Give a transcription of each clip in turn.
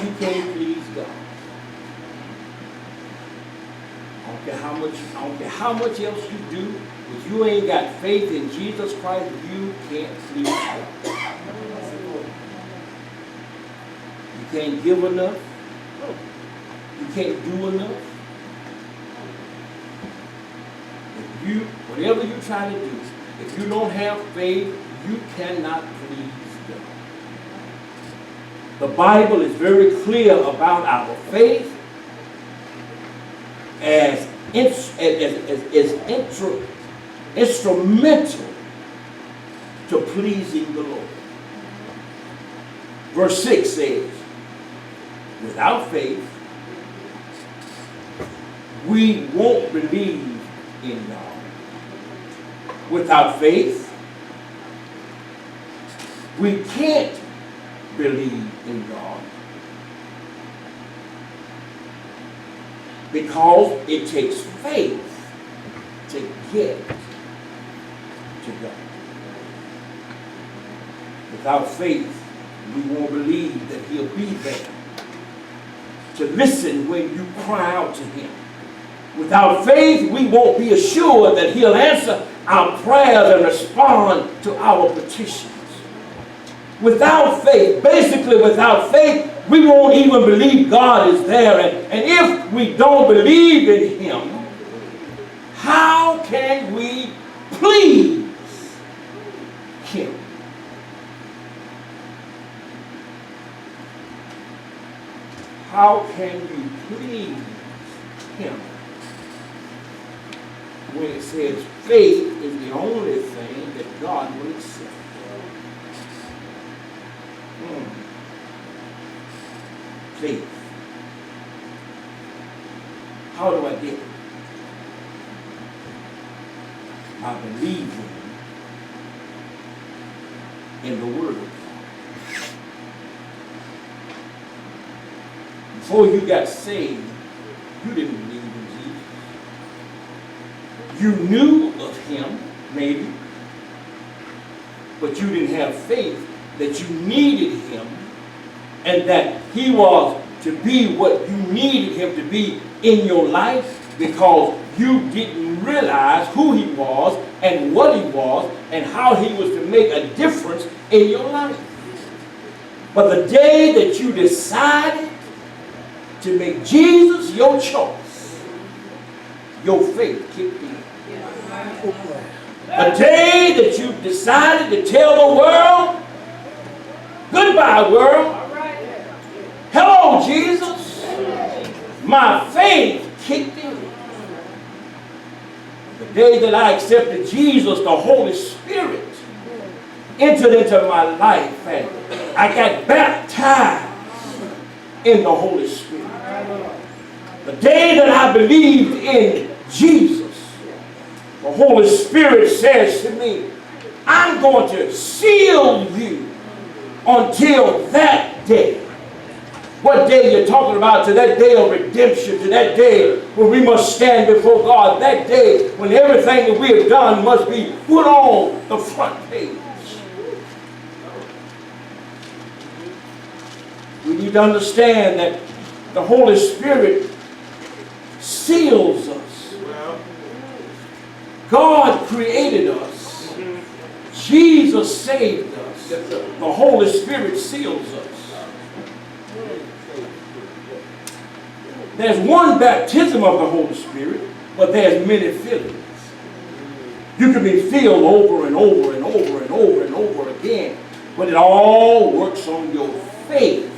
you can't please God. I don't care how much else you do, if you ain't got faith in Jesus Christ, you can't please God. You can't give enough. You can't do enough. Whatever you try to do, if you don't have faith, you cannot please God. The Bible is very clear about our faith as instrumental to pleasing the Lord. Verse 6 says, without faith, we won't believe in God. Without faith, we can't believe in God because it takes faith to get to God. Without faith, we won't believe that He'll be there to listen when you cry out to Him. Without faith, we won't be assured that He'll answer our prayers and respond to our petitions. Without faith, basically without faith, we won't even believe God is there. And if we don't believe in Him, how can we please Him? How can you please Him? When it says faith is the only thing that God will accept. Faith. How do I get it? By believing in the Word of God. Before you got saved, you didn't believe in Jesus. You knew of Him, maybe, but you didn't have faith that you needed Him and that He was to be what you needed Him to be in your life, because you didn't realize who He was and what He was and how He was to make a difference in your life. But the day that you decided to make Jesus your choice, your faith kicked in. The day that you decided to tell the world, goodbye world, hello Jesus, my faith kicked in. The day that I accepted Jesus, the Holy Spirit entered into my life and I got baptized in the Holy Spirit. The day that I believed in Jesus, the Holy Spirit says to me, I'm going to seal you until that day. What day you're talking about? To that day of redemption, to that day when we must stand before God, that day when everything that we have done must be put on the front page. We need to understand that the Holy Spirit seals us. God created us. Jesus saved us. The Holy Spirit seals us. There's one baptism of the Holy Spirit, but there's many fillings. You can be filled over and over and over and over and over again, but it all works on your faith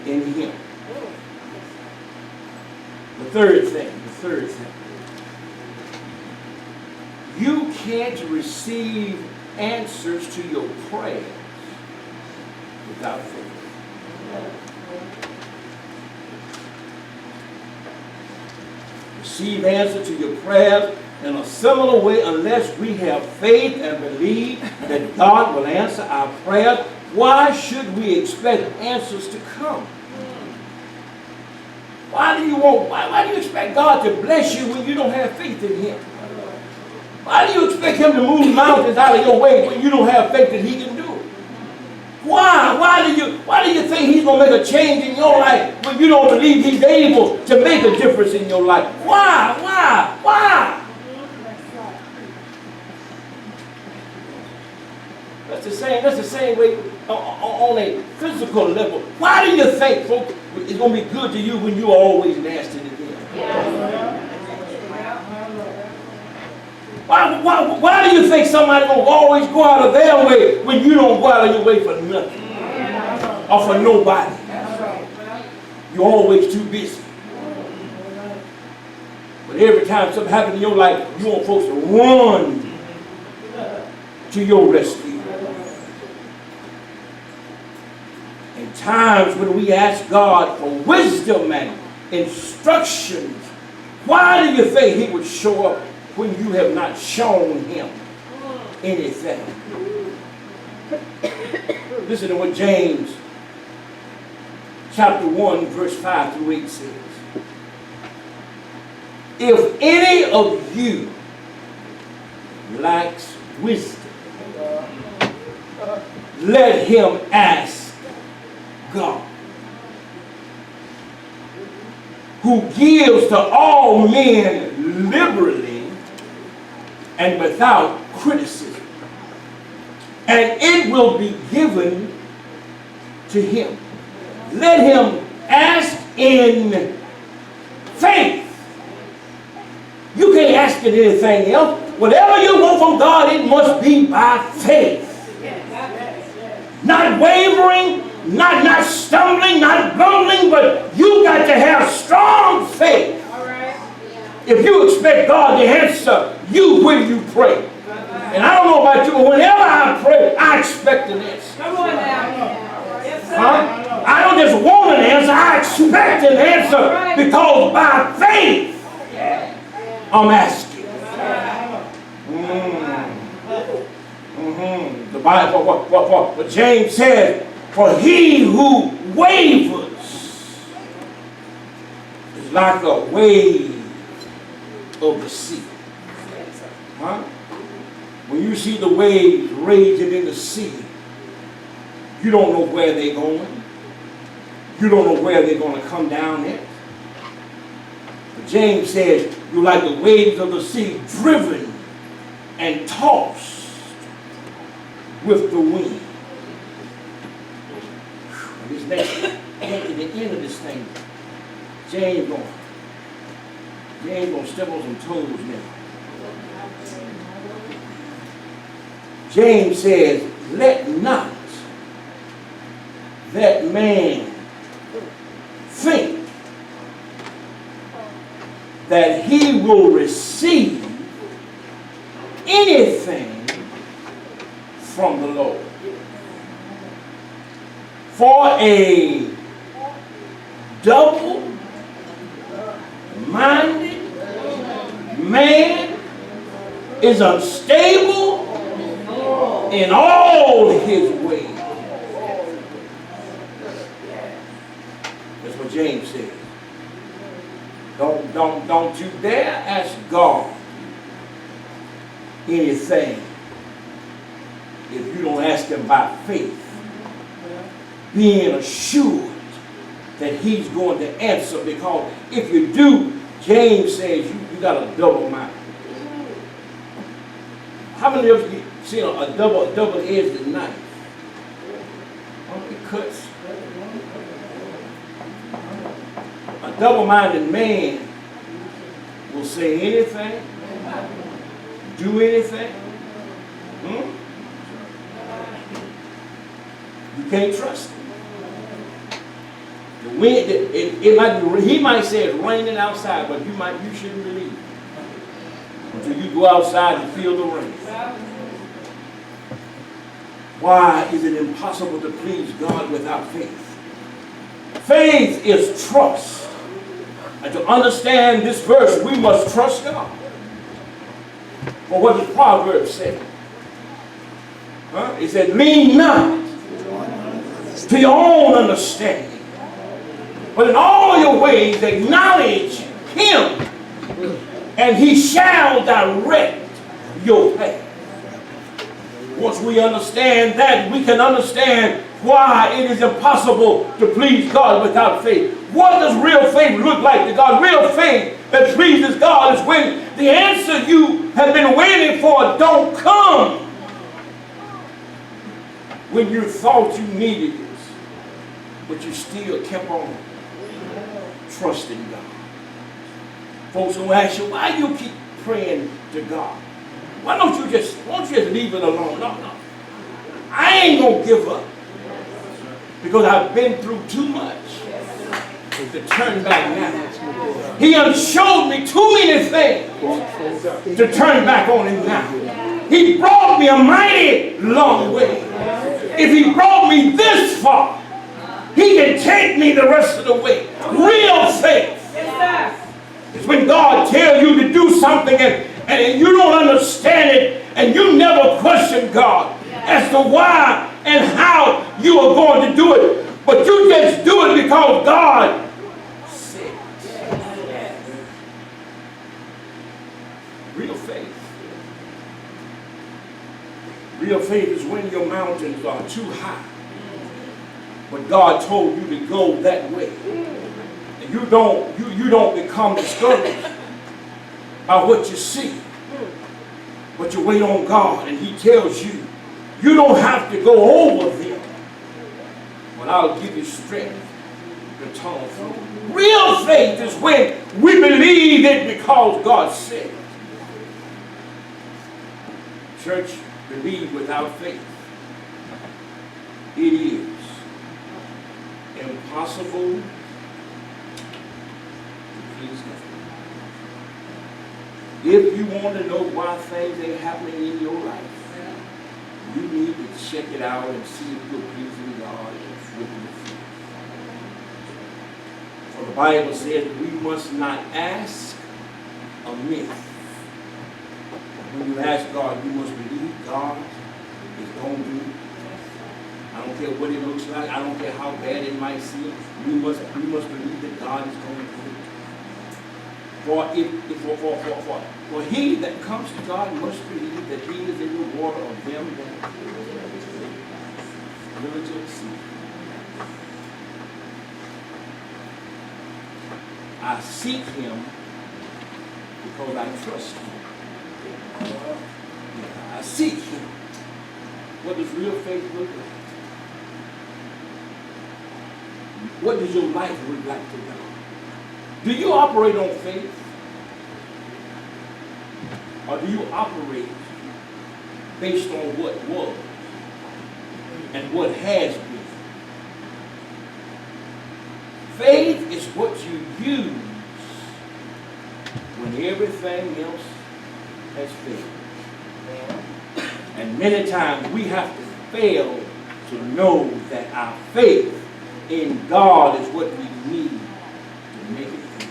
in Him. The third thing. You can't receive answers to your prayers without faith. Receive answer to your prayers in a similar way unless we have faith and believe that God will answer our prayers. Why should we expect answers to come? Why do you expect God to bless you when you don't have faith in Him? Why do you expect Him to move mountains out of your way when you don't have faith that He can do it? Why? Why do you think he's going to make a change in your life when you don't believe he's able to make a difference in your life? Why? That's the same way on a physical level. Why do you think, folks, it's going to be good to you when you're always nasty to them? Why do you think somebody going to always go out of their way when you don't go out of your way for nothing or for nobody? You're always too busy. But every time something happens in your life, you want folks to run to your rescue. In times when we ask God for wisdom and instructions, why do you think he would show up when you have not shown him anything? Listen to what James chapter 1 verse 5 through 8 says. If any of you lacks wisdom, let him ask God, who gives to all men liberally and without criticism, and it will be given to him. Let him ask in faith. You can't ask it anything else. Whatever you want from God, it must be by faith. Not wavering, not stumbling, not grumbling, but you got to have strong faith. If you expect God to answer you when you pray. And I don't know about you, but whenever I pray, I expect an answer. I don't just want an answer, I expect an answer because by faith I'm asking. The Bible, what James said, for he who wavers is like a wave of the sea. When you see the waves raging in the sea, you don't know where they're going. You don't know where they're going to come down at. But James says, you're like the waves of the sea, driven and tossed with the wind. This next, at the end of this thing, James gonna step on some toes now. James says, let not that man think that he will receive anything from the Lord. For a double-minded man is unstable in all his ways. That's what James says. Don't you dare ask God anything if you don't ask him by faith, being assured that he's going to answer, because if you do, James says you got a double mind. How many of you seen a double-edged knife? It cuts. A double-minded man will say anything, do anything. You can't trust him. The wind, he might say it's raining outside, but you shouldn't believe it until you go outside and feel the rain. Why is it impossible to please God without faith? Faith is trust. And to understand this verse, we must trust God. But what does Proverbs say? It said, lean not to your own understanding, but in all your ways acknowledge him, and he shall direct your path. Once we understand that, we can understand why it is impossible to please God without faith. What does real faith look like to God? Real faith that pleases God is when the answer you have been waiting for don't come when you thought you needed it, but you still kept on trusting God. Folks will ask you, why you keep praying to God? Why don't you just leave it alone? No. I ain't going to give up. Because I've been through too much to turn back now. He done showed me too many things to turn back on him now. He brought me a mighty long way. If he brought me this far, he can take me the rest of the way. Real faith is when God tells you to do something and you don't understand it and you never question God as to why and how you are going to do it. But you just do it because God said it. Real faith. Real faith is when your mountains are too high, but God told you to go that way. And you don't become discouraged by what you see, but you wait on God and he tells you, you don't have to go over them, but I'll give you strength to tunnel through. Real faith is when we believe it because God said it. Church, believe without faith. It is impossible to please God. If you want to know why things ain't happening in your life, you need to check it out and see if you're pleasing God with your faith. For the Bible says we must not ask amiss. When you ask God, you must believe God is going to do it. I don't care what it looks like. I don't care how bad it might seem. We must believe that God is going to do it. For he that comes to God must believe that he is in the water of them that diligently seek. I seek him because I trust him. I seek him. What does real faith look like? What does your life look like to God? Do you operate on faith? Or do you operate based on what was and what has been? Faith is what you use when everything else has failed. And many times we have to fail to know that our faith in God is what we need to make it through.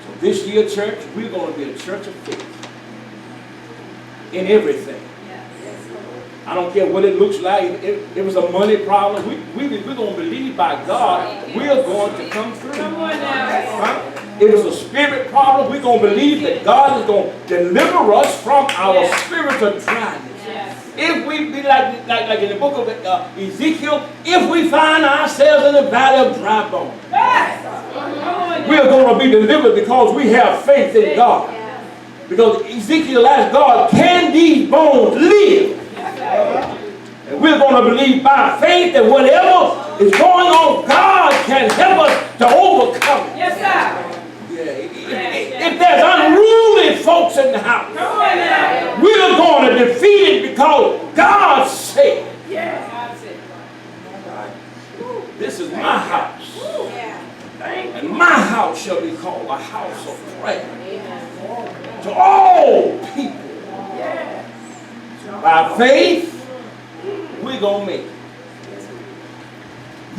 So this year, church, we're going to be a church of faith in everything. I don't care what it looks like. If it was a money problem, we're going to believe by God we're going to come through. Right? If it's a spirit problem, we're going to believe that God is going to deliver us from our spiritual dryness. If we be like in the book of Ezekiel, if we find ourselves in the valley of dry bones, we're going to be delivered because we have faith in God. Because Ezekiel asked God, can these bones live? And we're going to believe by faith that whatever is going on, God can help us to overcome it. Yes, sir. If there's unruly folks in the house, we're going to defeat it because God said, this is my house. And my house shall be called a house of prayer to all people. By faith, we're going to make it.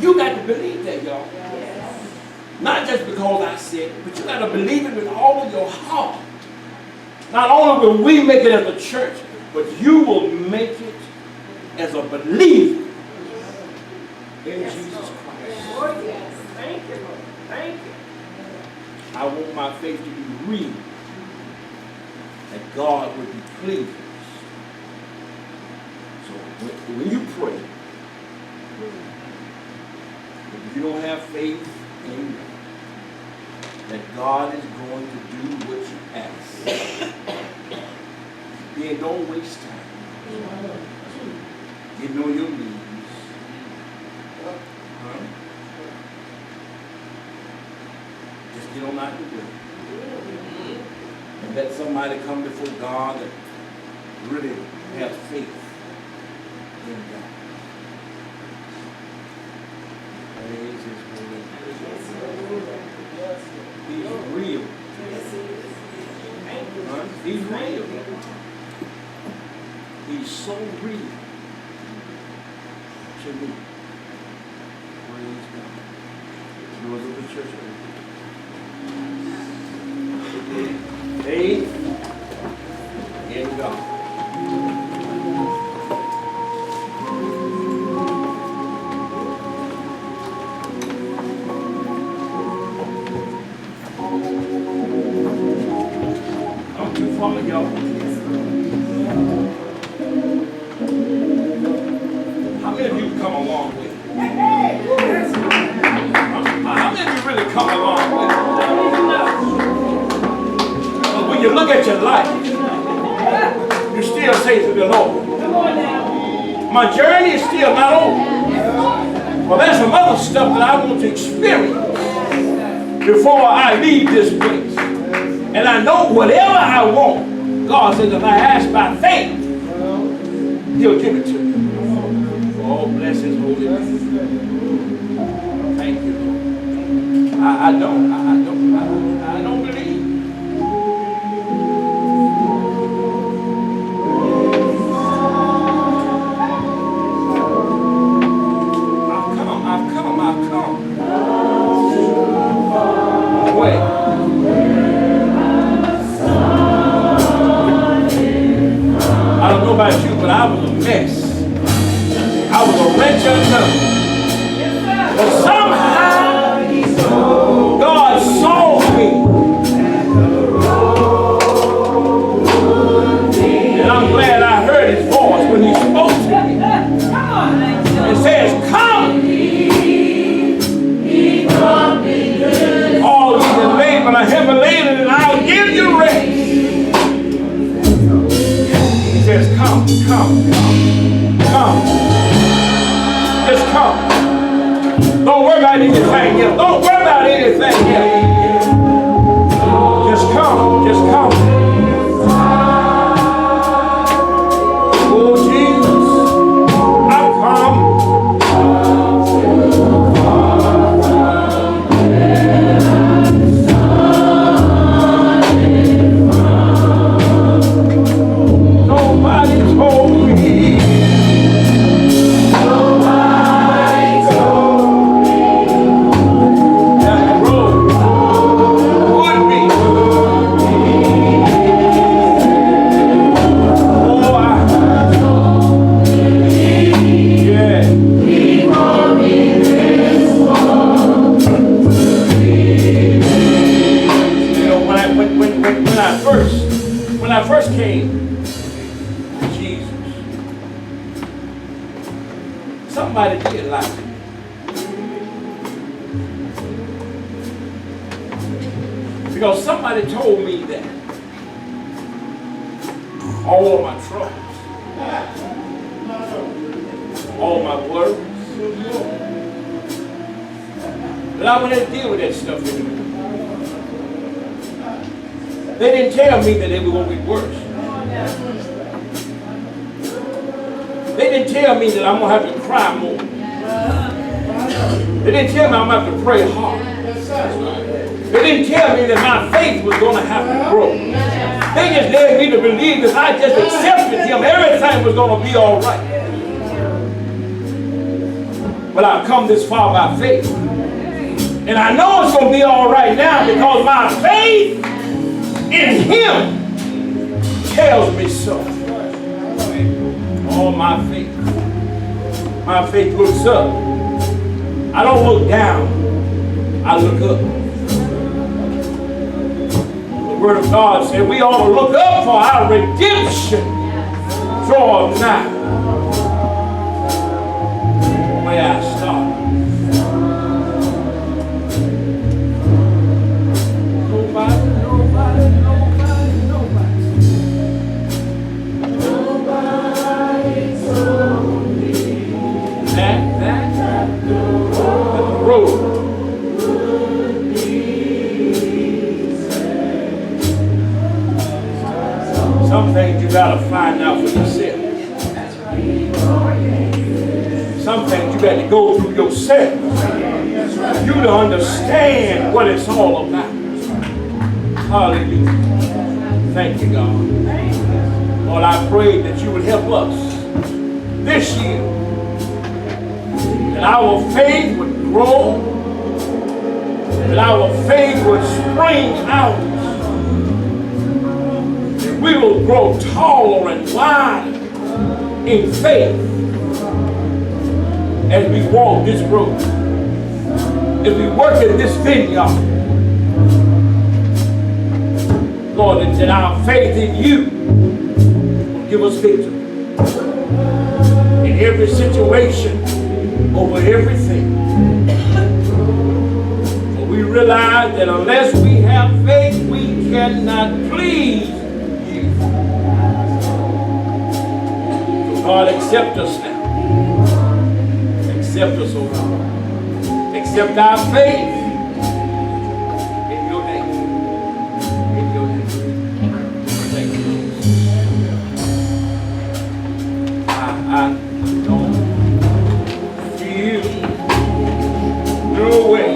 You got to believe that, y'all. Not just because I said it, but you got to believe it with all of your heart. Not only will we make it as a church, but you will make it as a believer in Jesus Christ. Oh, yes. Thank you, Lord. Thank you. I want my faith to be real, that God would be pleased. So when you pray, If you don't have faith in God, that God is going to do what you ask, then don't waste time. Getting on your knees. Just get on out the way. And let somebody come before God that really has faith in God. Praise His holy name. He's real. He's real. He's so real to me. Praise God. Yours of the church. Faith in God. I'm too far, y'all. How many of you come a long way? How many of you really come a long way? When you look at your life, you still say to the Lord, my journey is still not over. Well, there's some other stuff that I want to experience before I leave this place. And I know whatever I want, God says if I ask by faith, He'll give it to me. Oh, bless His holy name. Thank you, Lord. I don't believe. I've come. Wait. I don't know about you, but I was a mess. I was a wretch undone. But somehow God saw me. And I'm glad I heard His voice when He spoke to me. It says, come. All ye that labor and are heavy laden, and I'll give you rest. He says, come. Just come. Don't worry about anything else. Don't worry about anything else. Just come. Oh, Jesus, I've come. Nobody told me. That the road would be. Oh, yeah. You know, when I first came to Jesus, somebody did like me. Because somebody told me that all of my troubles, all my worries, that I would have to deal with that stuff anymore. They didn't tell me that it was going to be worse. They didn't tell me that I'm going to have to cry more. They didn't tell me I'm going to have to pray hard. They didn't tell me that my faith was going to have to grow. They just led me to believe that I just accepted Him, everything was going to be all right. But I've come this far by faith. And I know it's going to be all right now because my faith in Him tells me so. Oh, my faith looks up. I don't look down. I look up. The Word of God said we ought to look up for our redemption. Draw nigh. Where I start. road. Some things you got to find out for yourself. Some things you got to go through yourself. You to understand what it's all about. Hallelujah. Thank you, God. Lord, I pray that you would help us this year. That our faith would grow. That our faith would spring out. We will grow taller and wider in faith as we walk this road, as we work in this vineyard. Lord, that our faith in you will give us victory in every situation, over everything. For we realize that unless we have faith, we cannot please. God, accept us now. Accept us, oh God. Accept our faith in your name. In your name. Thank you, Jesus. I don't feel no way.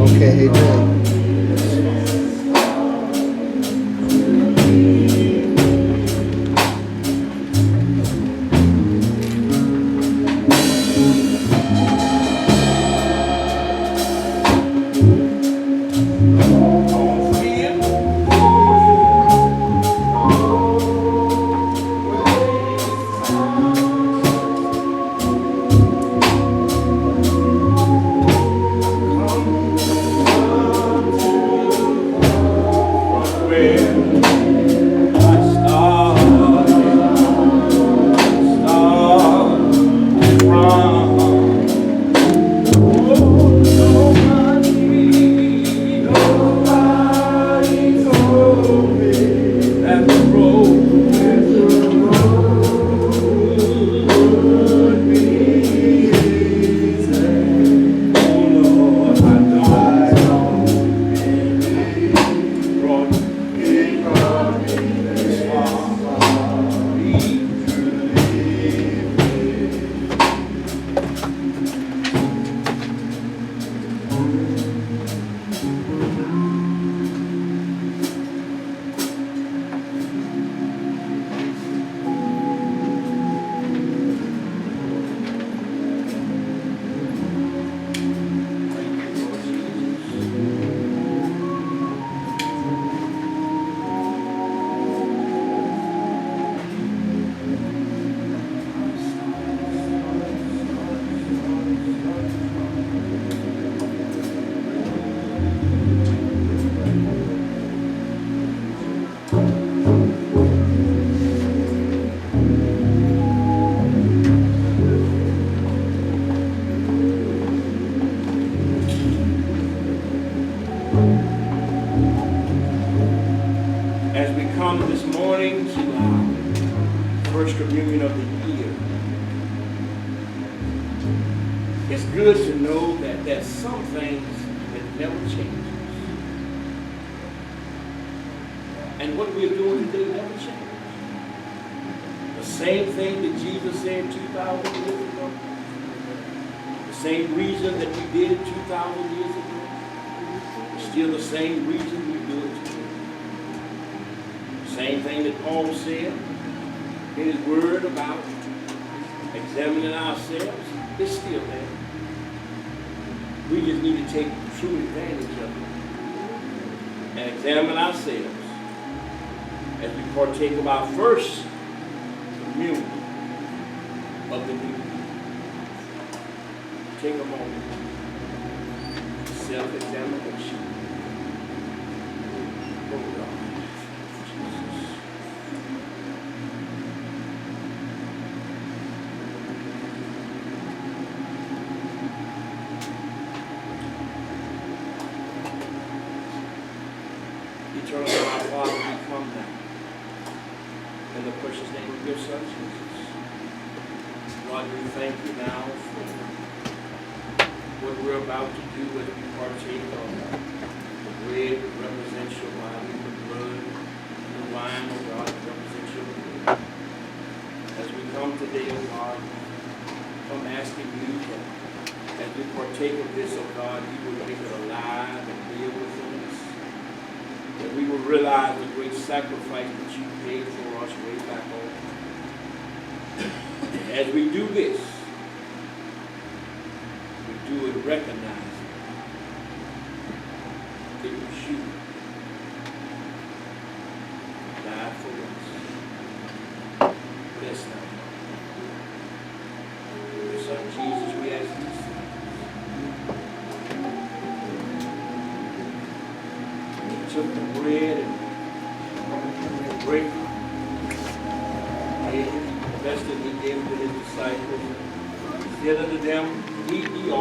Okay, amen. As we come this morning to our first communion of the year, it's good to know that there's some things that never change. And what we're doing today never changes. The same thing that Jesus said 2,000 years ago, the same reason that we did it 2,000 years ago, is still the same reason we do it today. Same thing that Paul said in his word about examining ourselves is still there. We just need to take true advantage of it. and examine ourselves as we partake of our first communion of the new year. Take a moment. Self-examination. Oh God. Jesus. Eternal God, our Father, we come now in the precious name of your Son, Jesus. Lord, we thank you now for what we're about to do as we partake of the bread that represents your body, the blood, the wine, oh God, that represents your blood. As we come today, oh God, come asking you that as we partake of this, oh God, you will make it alive and live within us. That we will realize the great sacrifice that you paid for us way back on. As we do this, we do it recognizing that it was you who died for us. Bless now. Your Son Jesus, we ask these things. He took the bread and break it. Blessed, and he gave it to his disciples. He said unto them, eat ye all.